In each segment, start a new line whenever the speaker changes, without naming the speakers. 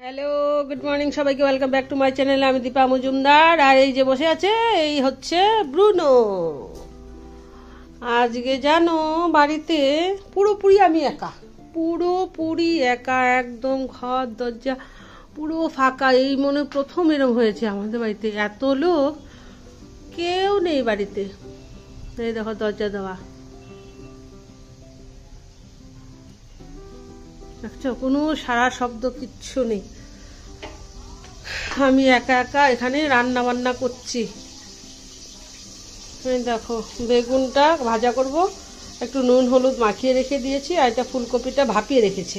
Hello, good morning সবাইকে, welcome back to my channel. আমি দীপা মজুমদার, আর এই যে বসে আছে এই হচ্ছে ব্রুনো। আজকে জানো বাড়িতে পুরোপুরি আমি একা, পুরোপুরি একা, একদম ঘর দরজা পুরো ফাঁকা। এই মনে প্রথম এরম হয়েছে আমাদের বাড়িতে, এত লোক কেউ নেই বাড়িতে। এই দেখো দরজা দেওয়া, দেখছো কোনো সারা শব্দ কিচ্ছু নেই। আমি একা একা এখানে রান্না বান্না করছি। দেখো বেগুনটা ভাজা করব, একটু নুন হলুদ মাখিয়ে রেখে দিয়েছি, আর এটা ফুলকপিটা ভাপিয়ে রেখেছি।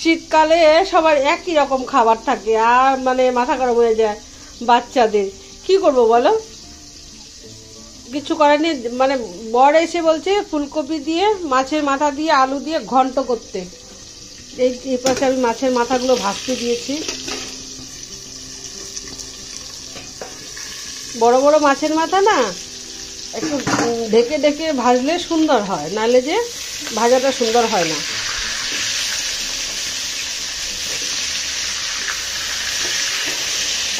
শীতকালে সবার একই রকম খাবার থাকে, আর মানে মাথা গরম হয়ে যায় বাচ্চাদের। কি করব বলো, কিছু করেনি। মানে বর এসে বলছে ফুলকপি দিয়ে মাছের মাথা দিয়ে আলু দিয়ে ঘন্ট করতে। এই পাশে আমি মাছের মাথাগুলো ভাজতে দিয়েছি। বড় বড় মাছের মাথা না একটু ঢেকে ঢেকে ভাজলে সুন্দর হয়, নাহলে যে ভাজাটা সুন্দর হয় না।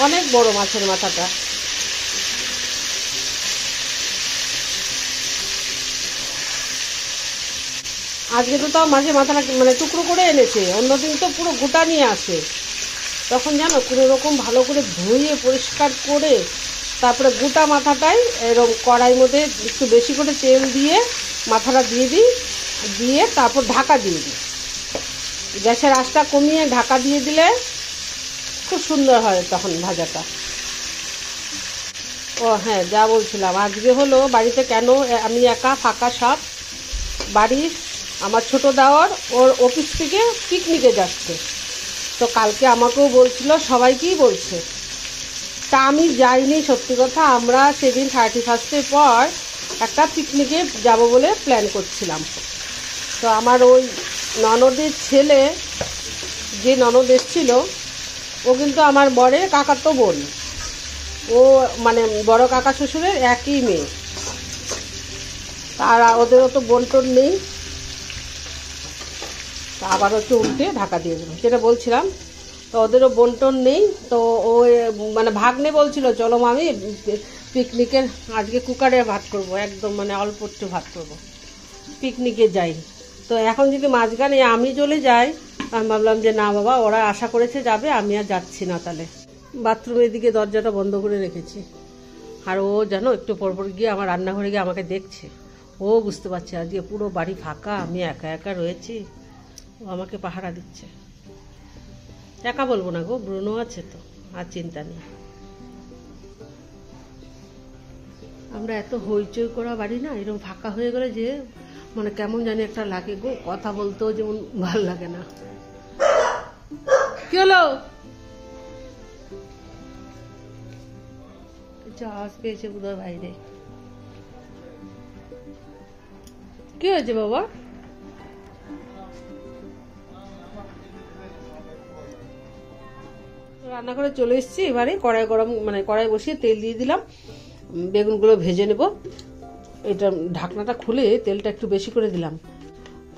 অনেক বড় মাছের মাথাটা। আজকে তো তাও মাছের মাথাটা মানে টুকরো করে এনেছে, অন্যদিন তো পুরো গোটা নিয়ে আসে। তখন জানো কোনো রকম ভালো করে ধুয়ে পরিষ্কার করে তারপরে গোটা মাথাটাই এরকম কড়াইয়ের মধ্যে একটু বেশি করে তেল দিয়ে মাথাটা দিয়ে দিই, দিয়ে তারপর ঢাকা দিয়ে দিই। গ্যাসের আঁচটা কমিয়ে ঢাকা দিয়ে দিলে খুব সুন্দর হয় তখন ভাজাটা। ও হ্যাঁ, যা বলছিলাম, আজকে হলো বাড়িতে কেন আমি একা ফাঁকা সব। বাড়ির আমার ছোট দেওর ওর অফিস থেকে পিকনিকে যাচ্ছে, তো কালকে আমাকেও বলছিল, সবাইকেই বলছে। তা আমি যাইনি, সত্যি কথা। আমরা সেদিন 31 পর একটা পিকনিকে যাব বলে প্ল্যান করছিলাম। তো আমার ওই ননদের ছেলে, যে ননদ এসেছিল, ও কিন্তু আমার বরের কাকাতো বোন। ও মানে বড় কাকা শ্বশুরের একই মেয়ে। আর ওদেরও তো বোন টোন নেই। আবার হচ্ছে উল্টে ঢাকা দিয়ে দেবো, যেটা বলছিলাম। তো ওদেরও বোন টোন নেই। তো ও মানে ভাগ্নে বলছিল চলো মামি পিকনিকের আজকে কুকারে ভাত করব, একদম মানে অল্প একটু ভাত করব, পিকনিকে যাই। তো এখন যদি মাঝখানে আমি চলে যাই, আমি ভাবলাম যে না বাবা, ওরা আশা করেছে যাবে, আমি আর যাচ্ছি না। তাহলে বাথরুমের দিকে দরজাটা বন্ধ করে রেখেছি। আর ও জানো একটু পরপর গিয়ে আমার রান্নাঘরে গিয়ে আমাকে দেখছে। ও বুঝতে পারছে আজকে পুরো বাড়ি ফাঁকা, আমি একা একা রয়েছি। ও আমাকে পাহারা দিচ্ছে। একা বলবো না গো, ব্রুনো আছে তো, আর চিন্তা নেই। আমরা এত হইচই করা বাড়ি না, এরকম ফাঁকা হয়ে গেলে যে মানে কেমন জানি একটা লাগে গো, কথা বলতেও যেমন ভালো লাগে না। কি হলো? আওয়াজ পেয়েছে বোধহয় বাইরে। কি হয়েছে বাবা? রান্না করে চলে এসেছি। এবারে কড়াই গরম মানে কড়াই বসিয়ে তেল দিয়ে দিলাম, বেগুনগুলো ভেজে নেব। এটা ঢাকনাটা খুলে তেলটা একটু বেশি করে দিলাম।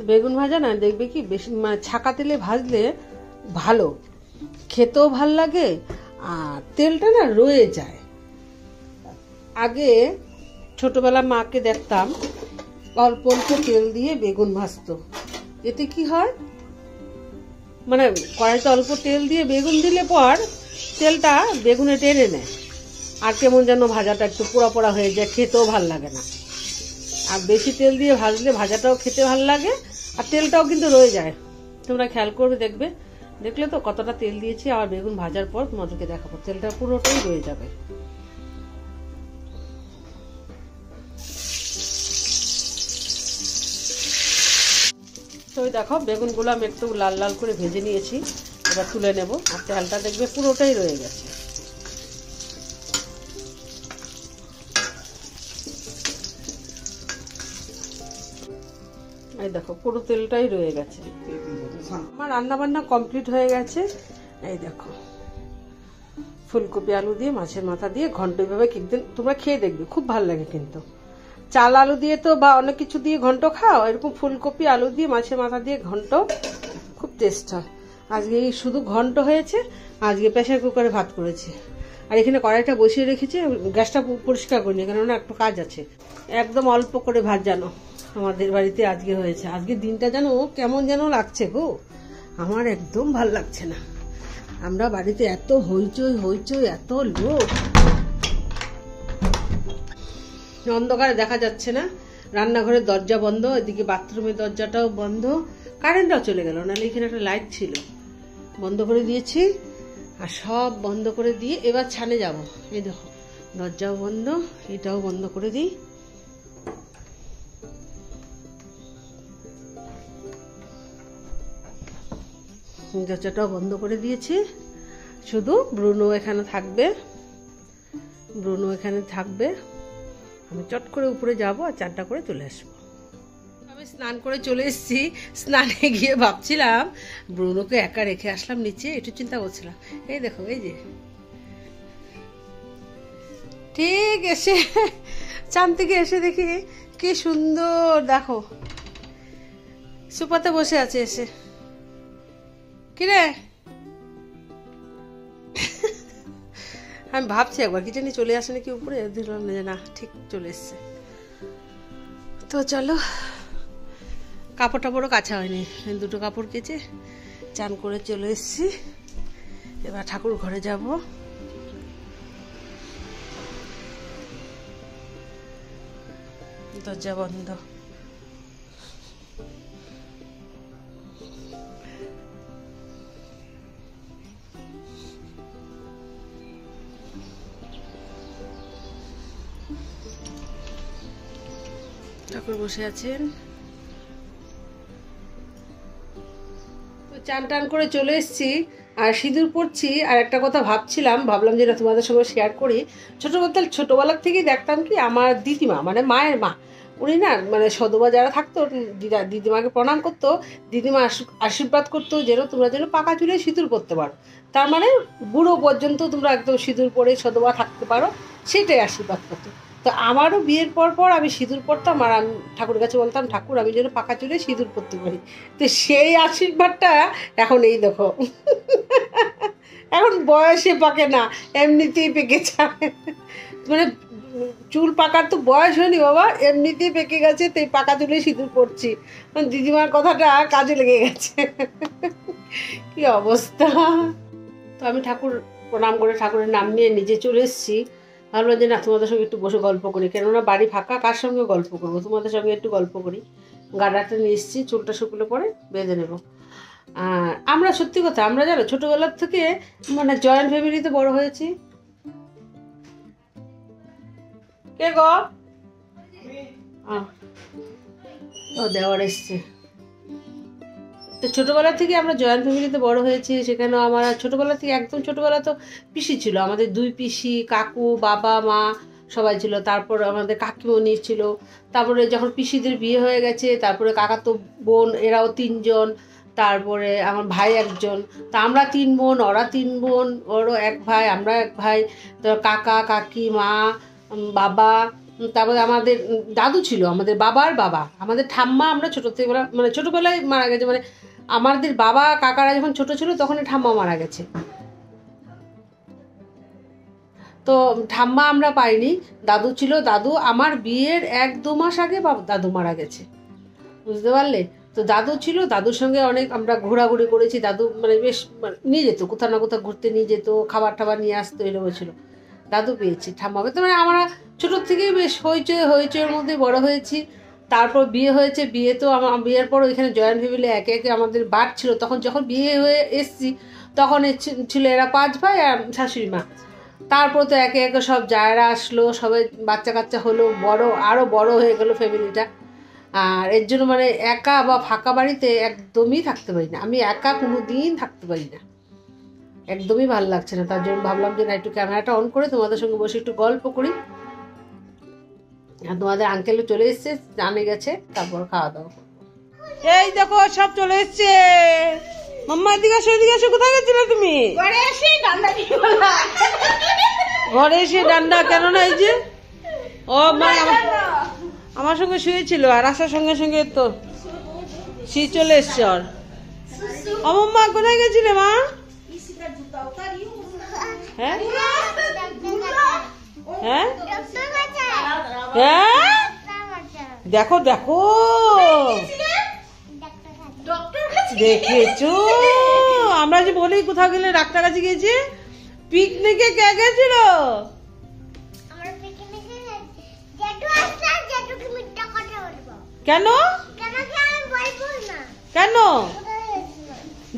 বেগুন ভাজা না দেখবে কি বেশি মানে ছাকা তেলে ভাজলে ভালো, খেতেও ভাল লাগে, আর তেলটা না রয়ে যায়। আগে ছোটবেলা মাকে দেখতাম অল্প অল্প তেল দিয়ে বেগুন ভাজতো। এতে কি হয় মানে কড়াইতে অল্প তেল দিয়ে বেগুন দিলে পর তেলটা বেগুনে টেনে নেয়, আর কেমন যেন ভাজাটা একটু পোড়া পোড়া হয়ে যায়, খেতেও ভাল লাগে না। আর বেশি তেল দিয়ে ভাজলে ভাজাটাও খেতে ভাল লাগে, আর তেলটাও কিন্তু রয়ে যায়। তোমরা খেয়াল করবে, দেখবে, দেখলে তো কতটা তেল দিয়েছি। আবার বেগুন ভাজার পর তোমাদেরকে দেখাবো, তেলটা পুরোটাই রয়ে যাবে। তো দেখো বেগুনগুলো আমি একটু লাল লাল করে ভেজে নিয়েছি, এবার তুলে নেব। আর তেলটা দেখবে পুরোটাই রয়ে গেছে। এই দেখো পুরো তেলটাই রয়ে গেছে। আমার রান্না বান্না কমপ্লিট হয়ে গেছে। এই দেখো ফুলকপি আলু দিয়ে মাছের মাথা দিয়ে ঘন্ট, এইভাবে কিন্তু তোমরা খেয়ে দেখবে, খুব ভালো লাগে। কিন্তু চাল আলু দিয়ে তো বা অনেক কিছু দিয়ে ঘন্ট খাও, এরকম ফুলকপি আলু দিয়ে মাছের মাথা দিয়ে ঘন্ট টেস্ট হয়। আজকে এই শুধু ঘন্ট হয়েছে, আজকে প্রেসার কুকারে ভাত করেছি। আর এখানে কড়াইটা বসিয়ে রেখেছি, গ্যাসটা পরিষ্কার করিনি কেননা একটু কাজ আছে। একদম অল্প করে ভাত জানো আমাদের বাড়িতে আজকে হয়েছে। আজকে দিনটা যেন কেমন যেন লাগছে গো, আমার একদম ভাল লাগছে না। আমরা বাড়িতে এত হইচই হইচই, এত লোক, অন্ধকারে দেখা যাচ্ছে না। রান্নাঘরের দরজা বন্ধ, এদিকে বাথরুমের দরজাটাও বন্ধ, কারেন্টটাও চলে গেল, নাহলে এখানে একটা লাইট ছিল, বন্ধ করে দিয়েছি। আর সব বন্ধ করে দিয়ে এবার ছানে যাব। এই দেখো দরজাও বন্ধ, এটাও বন্ধ করে দিই। দরজাটাও বন্ধ করে দিয়েছি। শুধু ব্রুনো এখানে থাকবে, ব্রুনো এখানে থাকবে। আমি চট করে উপরে যাব আর চারটা করে চলে আসবো। আমি স্নান করে চলে এসেছি। স্নানে গিয়ে ভাবছিলাম ব্রুনোকে একা রেখে আসলাম নিচে, একটু চিন্তা করছিলাম। এই দেখো, এই যে ঠিক এসে চান থেকে এসে দেখি কি সুন্দর, দেখো সোফাতে বসে আছে এসে। কিরে, আমি ভাবছি একবার কিচেনে চলে আসে নাকি উপরে, দিলাম না, ঠিক চলে এসছে। তো চলো, কাপড় টাপড়ও কাছা হয়নি, দুটো কাপড় কেচে চান করে চলে এসছি। এবার ঠাকুর ঘরে যাব। দরজা বন্ধ। ঠাকুর বসে আছেন। চান টান করে চলে এসেছি আর সিঁদুর পরছি। আর একটা কথা ভাবলাম যেটা তোমাদের সঙ্গে শেয়ার করি। ছোটবেলার থেকেই দেখতাম কি, আমার দিদিমা মানে মায়ের মা, উনি না মানে সদবা যারা থাকতো দিদিমাকে প্রণাম করতো, দিদিমা আশীর্বাদ করতো যেন তোমরা যেন পাকা চুলে সিঁদুর পরতে পারো, তার মানে বুড়ো পর্যন্ত তোমরা একদম সিঁদুর পরে সদবা থাকতে পারো, সেটাই আশীর্বাদ করতো। তো আমারও বিয়ের পর আমি সিঁদুর পরতাম, আর আমি ঠাকুরের কাছে বলতাম ঠাকুর আমি যেন পাকা চুলে সিঁদুর পরতে পারি। তো সেই আশীর্বাদটা এখন এই দেখো এখন বয়সে পাকে না, এমনিতেই পেকে যায়। মানে চুল পাকার তো বয়স হয়নি বাবা, এমনিতেই পেকে গেছে, তাই পাকা চুলে সিঁদুর পরছি। দিদিমার কথাটা কাজে লেগে গেছে। কি অবস্থা। তো আমি ঠাকুর প্রণাম করে ঠাকুরের নাম নিয়ে নিজে চলে এসেছি। ভাবলাম যে না, তোমাদের সঙ্গে একটু বসে গল্প করি, কেননা বাড়ি ফাঁকা, কার সঙ্গে গল্প করবো, তোমাদের সঙ্গে একটু গল্প করি। গাডারটা নিয়ে এসেছি, চুলটা শুকলে পরে বেঁধে নেবো। আর আমরা সত্যি কথা, আমরা জানো ছোটোবেলার থেকে মানে জয়েন্ট ফ্যামিলিতে বড় হয়েছি। কে গো? ও দেওয়ার এসছে। তো ছোটোবেলা থেকে আমরা জয়েন্ট ফ্যামিলিতে বড় হয়েছি। সেখানে আমার ছোটোবেলা থেকে একদম ছোটোবেলা তো পিসি ছিল, আমাদের 2 পিসি, কাকু, বাবা, মা সবাই ছিল। তারপর আমাদের কাকিমণি ছিল। তারপরে যখন পিসিদের বিয়ে হয়ে গেছে, তারপরে কাকাতো বোন, এরাও 3 জন, তারপরে আমার ভাই একজন। তা আমরা 3 বোন, ওরা 3 বোন, ওরও 1 ভাই, আমরা 1 ভাই। তো কাকা, কাকি, মা, বাবা, তারপরে আমাদের দাদু ছিল, আমাদের বাবার বাবা, আমাদের ঠাম্মা। আমরা ছোটোবেলায় মারা গেছে, মানে আমাদের বাবা কাকারা যখন ছোট ছিল তখন ঠাম্মা মারা গেছে। তো ঠাম্মা আমরা পাইনি, দাদু ছিল। দাদু আমার বিয়ের 1-2 মাস আগে দাদু মারা গেছে, বুঝতে পারলে। তো দাদু ছিল, দাদুর সঙ্গে অনেক আমরা ঘোরাঘুরি করেছি। দাদু মানে বেশ নিয়ে যেত, কোথাও না কোথাও ঘুরতে নিয়ে যেত, খাবার টাবার নিয়ে আসতো, এরকম ছিল। দাদু পেয়েছি, ঠাম্মাকে। তো মানে আমরা ছোটোর থেকেই বেশ হইচইয়ের মধ্যে বড় হয়েছি। তারপর বিয়ে হয়েছে, বিয়ে তো আমার বিয়ের পর ওইখানে জয়েন্ট ফ্যামিলি একে একে আমাদের বাড়ছিল। তখন যখন বিয়ে হয়ে এসছি তখন ছিল এরা 5 ভাই আর শাশুড়ি মা। তারপর তো একে একে সব জায়গা আসলো, সবাই বাচ্চা কাচ্চা হলো, আরও বড় হয়ে গেল ফ্যামিলিটা। আর এর জন্য মানে একা বা ফাঁকা বাড়িতে একদমই থাকতে পারি না, আমি একা কোনো দিন থাকতে পারি না, একদমই ভালো লাগছে না। তার জন্য ভাবলাম যে না, একটু ক্যামেরাটা অন করে তোমাদের সঙ্গে বসে একটু গল্প করি। আর তোমাদের আঙ্কেলও চলে এসছে, জানে গেছে, তারপর খাওয়া দাওয়া। এই দেখো সব চলে এসছে। মাম্মা এদিকে আসো, কোথায় গেছিলে তুমি? ঘরে এসে ডান্ডা কেন না? এই যে ও মা আমার সঙ্গে শুয়েছিল, আর আসার সঙ্গে সঙ্গে তো শি চলে এসছে। ওর অমম্মা কোথায় গেছিলে মা? হ্যাঁ হ্যাঁ হ্যাঁ দেখো দেখো দেখেছো, আমরা যে বলি কোথাও গেলে ডাক্তার কাছে গিয়েছি, পিকনিকে কে গেছিল? কেন কেন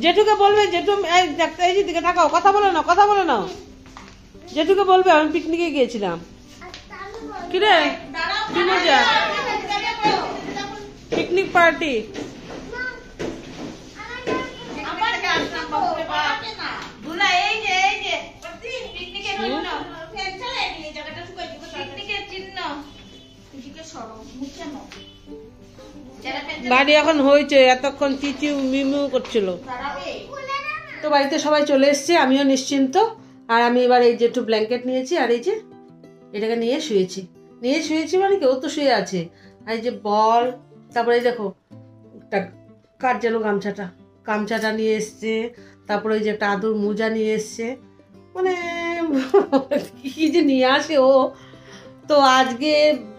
জেঠুকে বলবে, জেঠু এই দিকে থাকাও, কথা বলো না, কথা বলো না, জেঠুকে বলবে আমি পিকনিকে গিয়েছিলাম। কিরে কি মজা, পিকনিক পার্টি। বাড়ি এখন হয়েছে, এতক্ষণ চিচিউ মিমিউ করছিল। তো বাড়িতে সবাই চলে এসছে, আমিও নিশ্চিন্ত। আর আমি এবার এই যে একটু ব্ল্যাঙ্কেট নিয়েছি, আর এই যে এটাকে নিয়ে শুয়েছি মানে কেউ তো শুয়ে আছে। আর এই যে বল, তারপরে দেখো কার যেন গামছাটা নিয়ে এসছে, তারপরে ওই যে একটা আদুর মোজা নিয়ে এসছে, মানে কি যে নিয়ে আসে ও। তো আজকে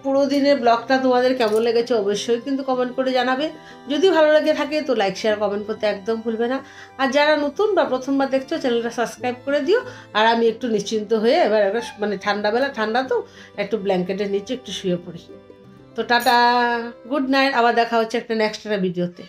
পুরো দিনের ব্লগটা তোমাদের কেমন লেগেছে অবশ্যই কিন্তু কমেন্ট করে জানাবে। যদি ভালো লেগে থাকে তো লাইক শেয়ার কমেন্ট করতে একদম ভুলবে না। আর যারা নতুন বা প্রথমবার দেখছো চ্যানেলটা সাবস্ক্রাইব করে দিও। আর আমি একটু নিশ্চিন্ত হয়ে এবার মানে ঠান্ডা তো একটু ব্ল্যাঙ্কেটের নিচে একটু শুয়ে পড়ি। তো টাটা, গুড নাইট, আবার দেখা হচ্ছে একটা নেক্সট ভিডিওতে।